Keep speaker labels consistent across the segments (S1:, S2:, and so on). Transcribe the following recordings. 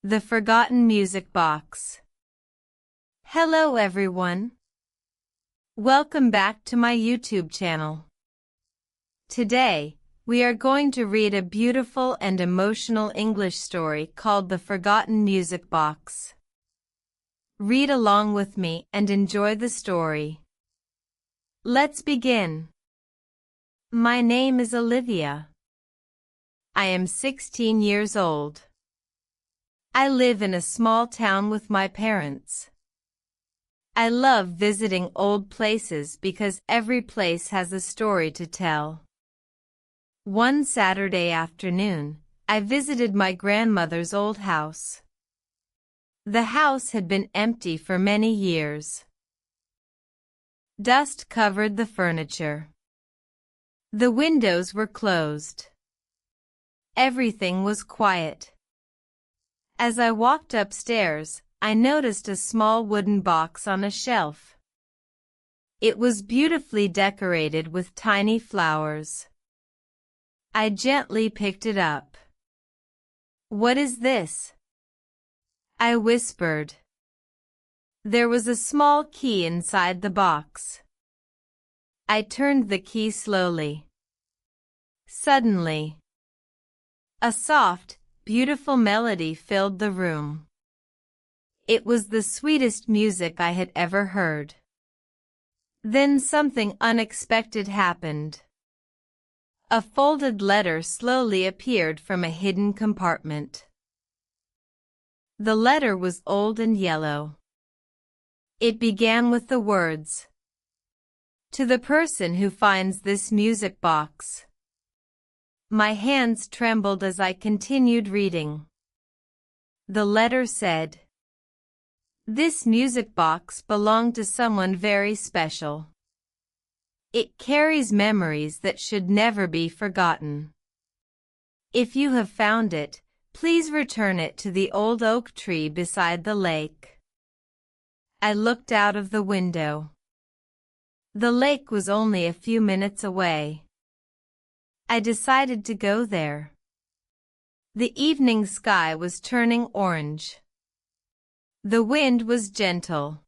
S1: The Forgotten Music Box. Hello everyone. Welcome back to my YouTube channel. Today, we are going to read a beautiful and emotional English story called The Forgotten Music Box. Read along with me and enjoy the story. Let's begin. My name is Olivia. I am 16 years old. I live in a small town with my parents. I love visiting old places because every place has a story to tell. One Saturday afternoon, I visited my grandmother's old house. The house had been empty for many years. Dust covered the furniture. The windows were closed. Everything was quiet. As I walked upstairs, I noticed a small wooden box on a shelf. It was beautifully decorated with tiny flowers. I gently picked it up. "What is this?" I whispered. There was a small key inside the box. I turned the key slowly. Suddenly, a soft, beautiful melody filled the room. It was the sweetest music I had ever heard. Then something unexpected happened. A folded letter slowly appeared from a hidden compartment. The letter was old and yellow. It began with the words, "To the person who finds this music box." My hands trembled as I continued reading. The letter said, "This music box belonged to someone very special. It carries memories that should never be forgotten. If you have found it, please return it to the old oak tree beside the lake." I looked out of the window. The lake was only a few minutes away. I decided to go there. The evening sky was turning orange. The wind was gentle.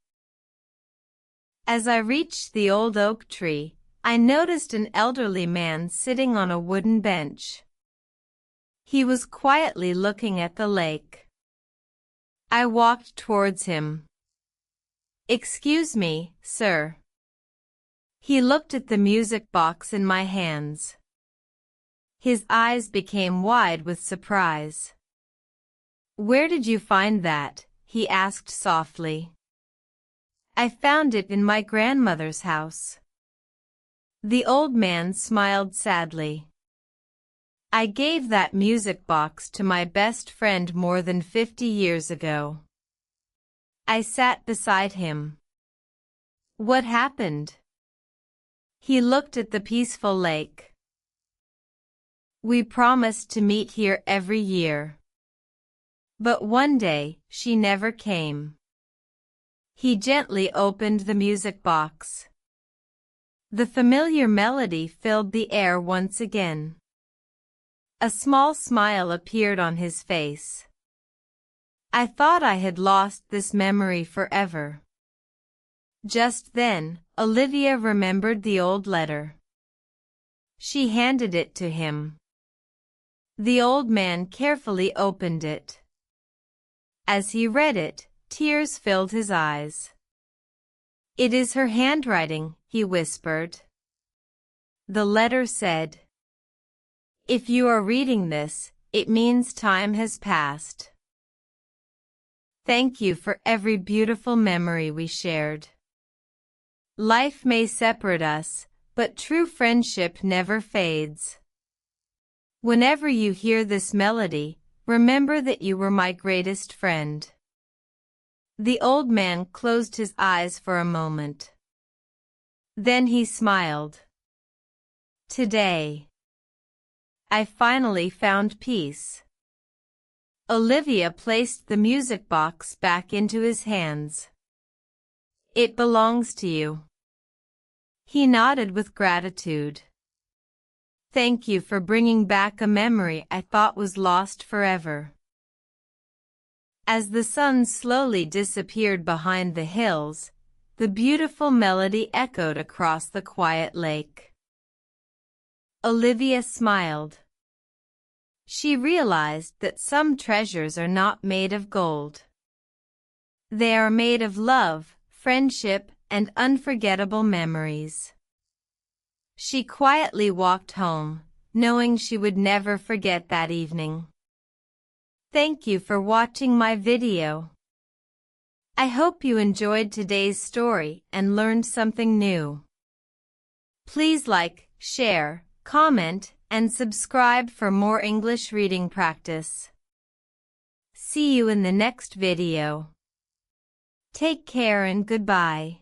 S1: As I reached the old oak tree, I noticed an elderly man sitting on a wooden bench. He was quietly looking at the lake. I walked towards him. "Excuse me, sir." He looked at the music box in my hands. His eyes became wide with surprise. "Where did you find that?" he asked softly. "I found it in my grandmother's house." The old man smiled sadly. "I gave that music box to my best friend more than 50 years ago." I sat beside him. "What happened?" He looked at the peaceful lake. "We promised to meet here every year. But one day, she never came." He gently opened the music box. The familiar melody filled the air once again. A small smile appeared on his face. I thought I had lost this memory forever. Just then, Olivia remembered the old letter. She handed it to him. The old man carefully opened it. As he read it, tears filled his eyes. "It is her handwriting," he whispered. The letter said, "If you are reading this, it means time has passed. Thank you for every beautiful memory we shared. Life may separate us, but true friendship never fades. Whenever you hear this melody, remember that you were my greatest friend." The old man closed his eyes for a moment. Then he smiled. "Today, I finally found peace." Olivia placed the music box back into his hands. "It belongs to you." He nodded with gratitude. "Thank you for bringing back a memory I thought was lost forever." As the sun slowly disappeared behind the hills, the beautiful melody echoed across the quiet lake. Olivia smiled. She realized that some treasures are not made of gold. They are made of love, friendship, and unforgettable memories. She quietly walked home, knowing she would never forget that evening. Thank you for watching my video. I hope you enjoyed today's story and learned something new. Please like, share, comment, and subscribe for more English reading practice. See you in the next video. Take care and goodbye.